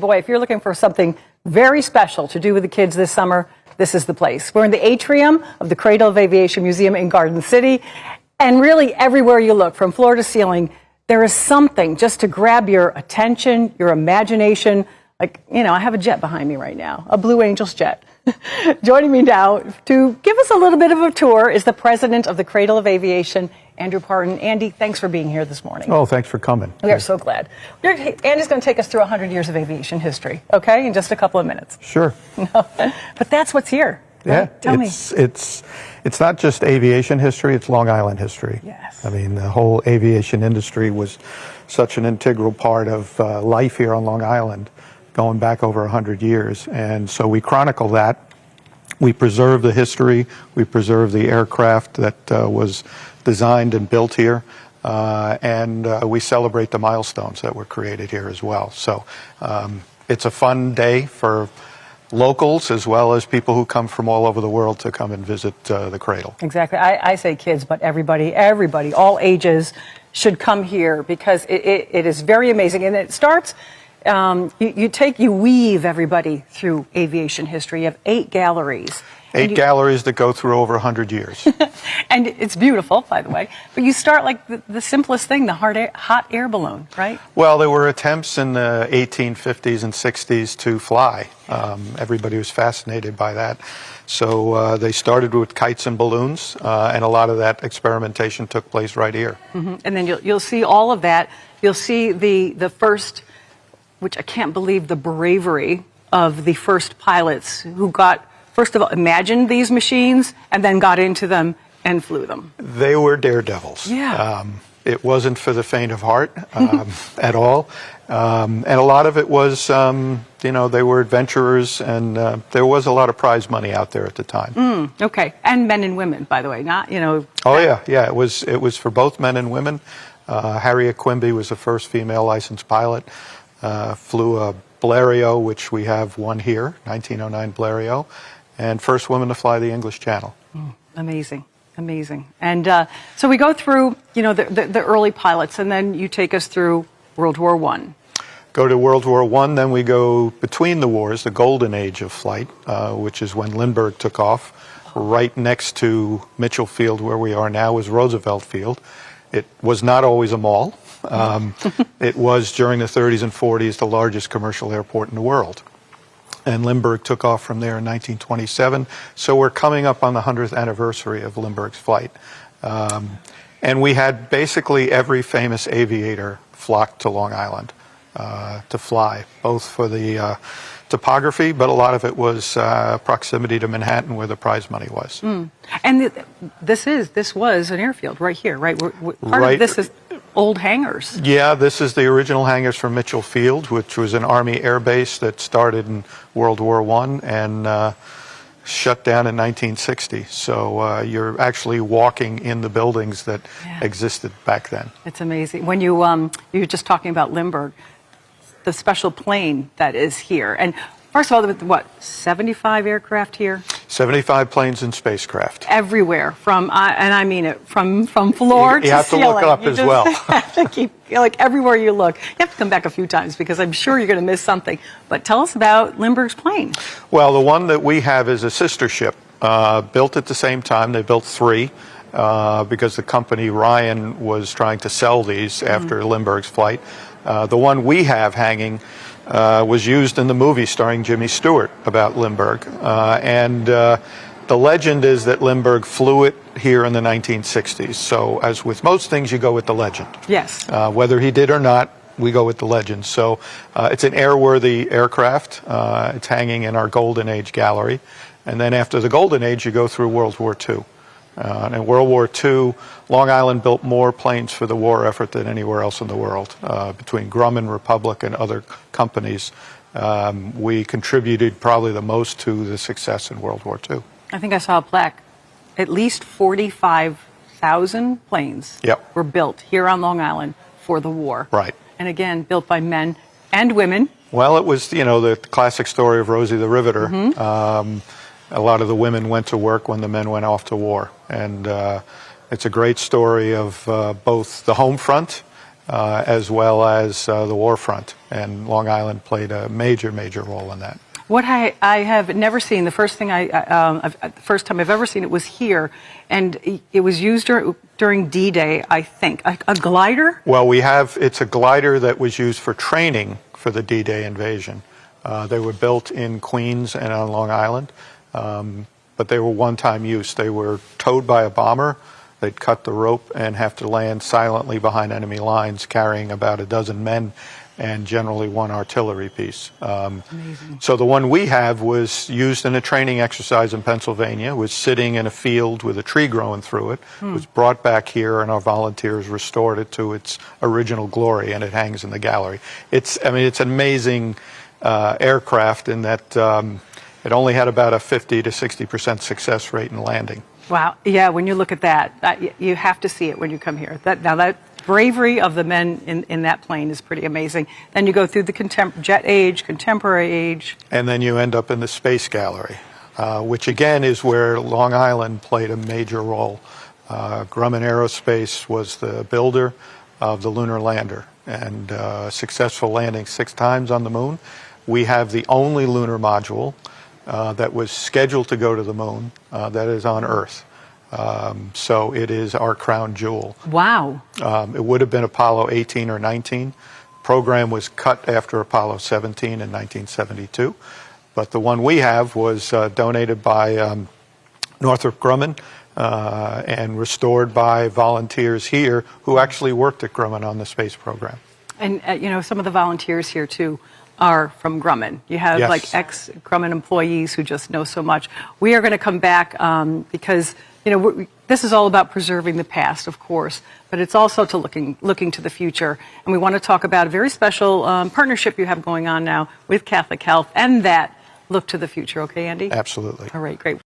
Boy, if you're looking for something very special to do with the kids this summer, this is the place. We're in the atrium of the Cradle of Aviation Museum in Garden City. And really everywhere you look, from floor to ceiling, there is something just to grab your attention, your imagination. Like, you know, I have a jet behind me right now, a Blue Angels jet. Joining me now to give us a little bit of a tour is the president of the Cradle of Aviation, Andrew Parton. Andy, thanks for being here this morning. Oh, thanks for coming. We are so glad. Andy's going to take us through 100 years of aviation history, okay, in just a couple of minutes. Sure. But that's what's here. Right? Yeah, Tell me. It's not just aviation history, it's Long Island history. Yes. I mean, the whole aviation industry was such an integral part of life here on Long Island, going back over 100 years. And so we chronicle that. We preserve the history. We preserve the aircraft that was designed and built here. And we celebrate the milestones that were created here as well. So it's a fun day for locals as well as people who come from all over the world to come and visit the Cradle. Exactly. I say kids, but everybody, all ages should come here because it is very amazing. And it starts, you weave everybody through aviation history. You have 8 galleries. 8 galleries that go through over 100 years. And it's beautiful, by the way. But you start like the simplest thing, the hot air balloon, right? Well, there were attempts in the 1850s and 60s to fly. Everybody was fascinated by that. So they started with kites and balloons, and a lot of that experimentation took place right here. Mm-hmm. And then you'll see all of that. You'll see the first, which I can't believe the bravery of the first pilots who got, first of all, imagined these machines and then got into them and flew them. They were daredevils. Yeah. It wasn't for the faint of heart at all. And a lot of it was, you know, they were adventurers, and there was a lot of prize money out there at the time. Okay. And men and women, by the way, not, you know. Oh, yeah. It was for both men and women. Harriet Quimby was the first female licensed pilot. Flew a Blériot, which we have one here, 1909 Blériot, and first woman to fly the English Channel. Amazing. Amazing. And so we go through, you know, the early pilots, and then you take us through World War I. Go to World War I, then we go between the wars, the golden age of flight, which is when Lindbergh took off. Right next to Mitchell Field, where we are now, is Roosevelt Field. It was not always a mall. It was, during the 30s and 40s, the largest commercial airport in the world. And Lindbergh took off from there in 1927. So we're coming up on the 100th anniversary of Lindbergh's flight. And we had basically every famous aviator flocked to Long Island to fly, both for the topography, but a lot of it was proximity to Manhattan, where the prize money was. And this was an airfield right here, right? Part of this is old hangars. Yeah, this is the original hangars from Mitchell Field, which was an Army air base that started in World War I and shut down in 1960. So you're actually walking in the buildings that existed back then. It's amazing. When you were just talking about Lindbergh, the special plane that is here. And first of all, what, 75 aircraft here? 75 planes and spacecraft. Everywhere, and I mean it, from floor to ceiling. You have to look up as well. You have to keep, like, everywhere you look. You have to come back a few times because I'm sure you're going to miss something. But tell us about Lindbergh's plane. Well, the one that we have is a sister ship, built at the same time. They built 3 because the company Ryan was trying to sell these after Lindbergh's flight. The one we have hanging was used in the movie starring Jimmy Stewart about Lindbergh. And the legend is that Lindbergh flew it here in the 1960s. So as with most things, you go with the legend. Yes. Whether he did or not, we go with the legend. So it's an airworthy aircraft. It's hanging in our Golden Age gallery. And then after the Golden Age, you go through World War II. And in World War II, Long Island built more planes for the war effort than anywhere else in the world. Between Grumman, Republic, and other companies, we contributed probably the most to the success in World War II. I think I saw a plaque. At least 45,000 planes were built here on Long Island for the war. Right. And again, built by men and women. Well, it was, you know, the classic story of Rosie the Riveter. A lot of the women went to work when the men went off to war. And it's a great story of both the home front as well as the war front. And Long Island played a major, major role in that. What I have never seen, the first time I've ever seen it was here, and it was used during D-Day, I think. A glider? Well, it's a glider that was used for training for the D-Day invasion. They were built in Queens and on Long Island, but they were one-time use. They were towed by a bomber. They'd cut the rope and have to land silently behind enemy lines, carrying about a dozen men and generally one artillery piece. So the one we have was used in a training exercise in Pennsylvania, was sitting in a field with a tree growing through it, was brought back here, and our volunteers restored it to its original glory, and it hangs in the gallery. It's an amazing aircraft in that it only had about a 50 to 60% success rate in landing. Wow. Yeah, when you look at that, you have to see it when you come here. That bravery of the men in that plane is pretty amazing. Then you go through the jet age, contemporary age. And then you end up in the space gallery, which again is where Long Island played a major role. Grumman Aerospace was the builder of the lunar lander, and successful landing 6 times on the moon. We have the only lunar module that was scheduled to go to the moon that is on Earth. So it is our crown jewel. Wow. It would have been Apollo 18 or 19. Program was cut after Apollo 17 in 1972. But the one we have was donated by Northrop Grumman and restored by volunteers here who actually worked at Grumman on the space program. And, some of the volunteers here, too, are from Grumman. You have, yes, like, ex-Grumman employees who just know so much. We are going to come back because... this is all about preserving the past, of course, but it's also to looking to the future. And we want to talk about a very special partnership you have going on now with Catholic Health and that look to the future. Okay, Andy? Absolutely. All right, great.